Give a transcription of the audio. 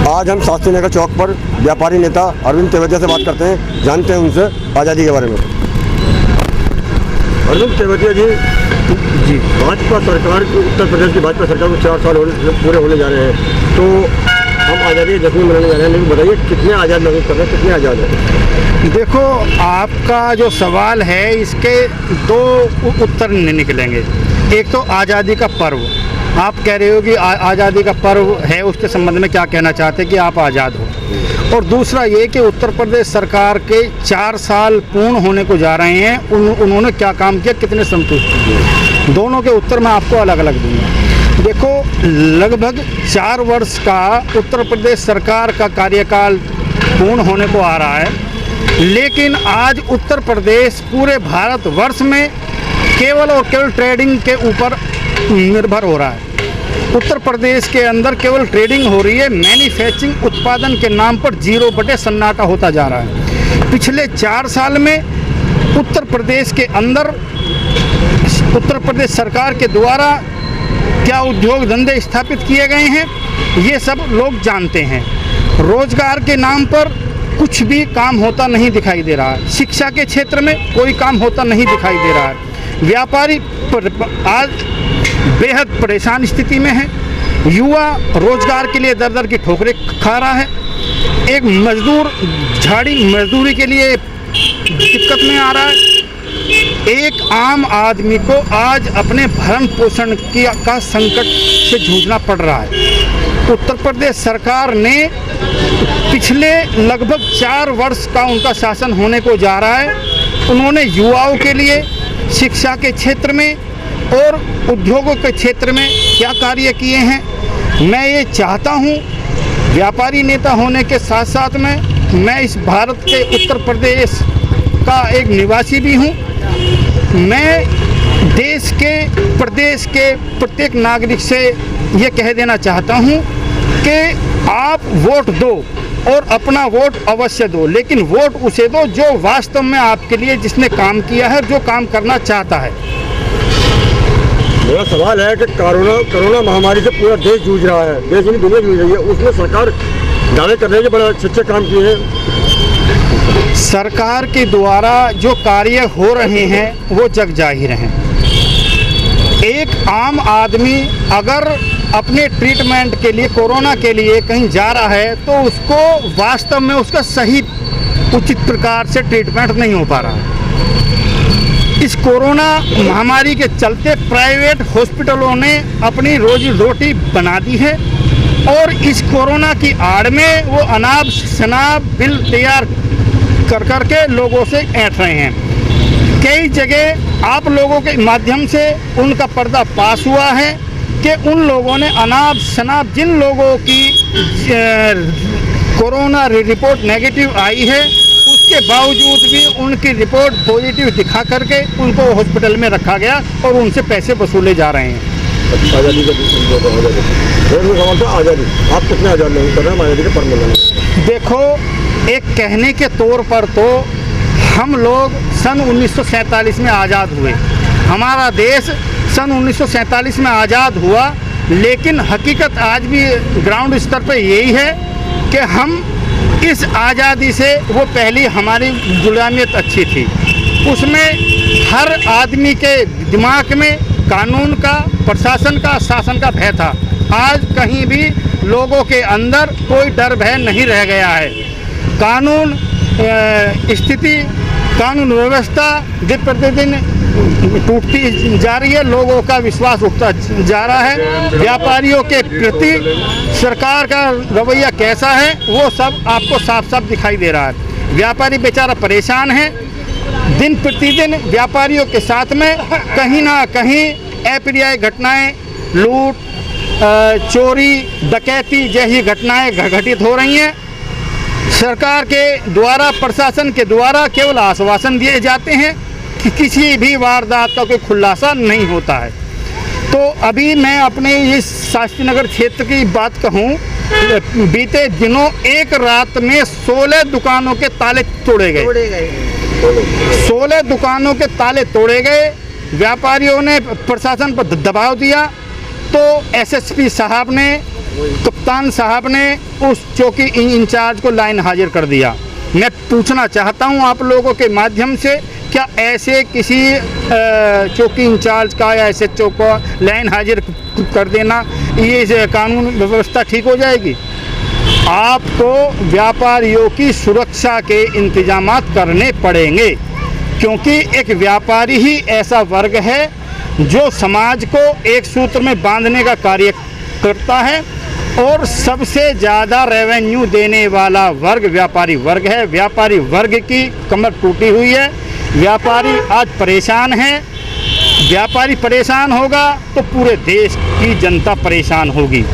आज हम शास्त्री नगर चौक पर व्यापारी नेता अरविंद तेवतिया से बात करते हैं, जानते हैं उनसे आज़ादी के बारे में। अरविंद तेवतिया जी, भाजपा सरकार, उत्तर प्रदेश की भाजपा सरकार को 4 साल पूरे होने जा रहे हैं, तो हम आज़ादी का जश्न मनाने जा रहे हैं, लेकिन बताइए कितने आज़ाद महसूस कर रहे हैं, कितने आज़ाद हैं? देखो, आपका जो सवाल है इसके 2 उत्तर निकलेंगे। एक तो आज़ादी का पर्व, आप कह रहे हो कि आज़ादी का पर्व है, उसके संबंध में क्या कहना चाहते हैं कि आप आज़ाद हो। और दूसरा ये कि उत्तर प्रदेश सरकार के 4 साल पूर्ण होने को जा रहे हैं, उन्होंने क्या काम किया, कितने संतुष्ट किए, दोनों के उत्तर मैं आपको अलग अलग दूंगा। देखो, लगभग 4 वर्ष का उत्तर प्रदेश सरकार का कार्यकाल पूर्ण होने को आ रहा है, लेकिन आज उत्तर प्रदेश पूरे भारतवर्ष में केवल और केवल ट्रेडिंग के ऊपर निर्भर हो रहा है। उत्तर प्रदेश के अंदर केवल ट्रेडिंग हो रही है, मैन्युफैक्चरिंग उत्पादन के नाम पर 0 बटे सन्नाटा होता जा रहा है। पिछले 4 साल में उत्तर प्रदेश के अंदर उत्तर प्रदेश सरकार के द्वारा क्या उद्योग धंधे स्थापित किए गए हैं, ये सब लोग जानते हैं। रोजगार के नाम पर कुछ भी काम होता नहीं दिखाई दे रहा है। शिक्षा के क्षेत्र में कोई काम होता नहीं दिखाई दे रहा है। व्यापारी आज बेहद परेशान स्थिति में है। युवा रोजगार के लिए दर दर की ठोकरें खा रहा है। एक मजदूर झाड़ी मजदूरी के लिए दिक्कत में आ रहा है। एक आम आदमी को आज अपने भरण पोषण का संकट से जूझना पड़ रहा है। उत्तर प्रदेश सरकार ने पिछले लगभग 4 वर्ष का उनका शासन होने को जा रहा है। उन्होंने युवाओं के लिए शिक्षा के क्षेत्र में और उद्योगों के क्षेत्र में क्या कार्य किए हैं। मैं ये चाहता हूँ, व्यापारी नेता होने के साथ साथ में मैं इस भारत के उत्तर प्रदेश का एक निवासी भी हूँ। मैं देश के प्रदेश के प्रत्येक नागरिक से ये कह देना चाहता हूँ कि आप वोट दो और अपना वोट अवश्य दो, लेकिन वोट उसे दो जो वास्तव में आपके लिए जिसने काम किया है, जो काम करना चाहता है। मेरा सवाल है कि कोरोना महामारी से पूरा देश जूझ रहा है, देश नहीं दुनिया जूझ रही है, उसमें सरकार दावे कर रही है कि बड़े अच्छे काम किए हैं। सरकार के द्वारा जो कार्य हो रहे हैं वो जग जाहिर हैं। एक आम आदमी अगर अपने ट्रीटमेंट के लिए, कोरोना के लिए कहीं जा रहा है, तो उसको वास्तव में उसका सही उचित प्रकार से ट्रीटमेंट नहीं हो पा रहा है। इस कोरोना महामारी के चलते प्राइवेट हॉस्पिटलों ने अपनी रोजी रोटी बना दी है और इस कोरोना की आड़ में वो अनाप शनाप बिल तैयार कर करके लोगों से ऐंठ रहे हैं। कई जगह आप लोगों के माध्यम से उनका पर्दा पास हुआ है कि उन लोगों ने अनाप शनाप जिन लोगों की कोरोना रिपोर्ट नेगेटिव आई है, उसके बावजूद भी उनकी रिपोर्ट पॉजिटिव दिखा करके उनको हॉस्पिटल में रखा गया और उनसे पैसे वसूले जा रहे हैं। आज़ादी आप कितने आज़ाद नहीं कर रहे हैं आज़ादी के पर्व मनाने? देखो, एक कहने के तौर पर तो हम लोग सन 1947 में आज़ाद हुए, हमारा देश सन 1947 में आज़ाद हुआ, लेकिन हकीकत आज भी ग्राउंड स्तर पर यही है कि हम इस आज़ादी से, वो पहली हमारी गुलामियत अच्छी थी, उसमें हर आदमी के दिमाग में कानून का, प्रशासन का, शासन का भय था। आज कहीं भी लोगों के अंदर कोई डर भय नहीं रह गया है। कानून स्थिति, कानून व्यवस्था दिन प्रतिदिन टूटती जा रही है, लोगों का विश्वास उठता जा रहा है। व्यापारियों के प्रति सरकार का रवैया कैसा है वो सब आपको साफ साफ दिखाई दे रहा है। व्यापारी बेचारा परेशान है। दिन प्रतिदिन व्यापारियों के साथ में कहीं ना कहीं अप्रिय घटनाएं, लूट, चोरी, डकैती जैसी घटनाएं घटित हो रही हैं। सरकार के द्वारा, प्रशासन के द्वारा केवल आश्वासन दिए जाते हैं कि किसी भी वारदात का कोई खुलासा नहीं होता है। तो अभी मैं अपने इस शास्त्री नगर क्षेत्र की बात कहूँ, बीते दिनों एक रात में 16 दुकानों के ताले तोड़े गए। 16 दुकानों के ताले तोड़े गए। व्यापारियों ने प्रशासन पर दबाव दिया तो एसएसपी साहब ने कप्तान साहब ने उस चौकी इंचार्ज को लाइन हाजिर कर दिया। मैं पूछना चाहता हूं आप लोगों के माध्यम से, क्या ऐसे किसी चौकी इंचार्ज का या एसएचओ को लाइन हाजिर कर देना, ये कानून व्यवस्था ठीक हो जाएगी? आपको व्यापारियों की सुरक्षा के इंतजामात करने पड़ेंगे, क्योंकि एक व्यापारी ही ऐसा वर्ग है जो समाज को एक सूत्र में बांधने का कार्य करता है, और सबसे ज़्यादा रेवेन्यू देने वाला वर्ग व्यापारी वर्ग है। व्यापारी वर्ग की कमर टूटी हुई है, व्यापारी आज परेशान है। व्यापारी परेशान होगा तो पूरे देश की जनता परेशान होगी।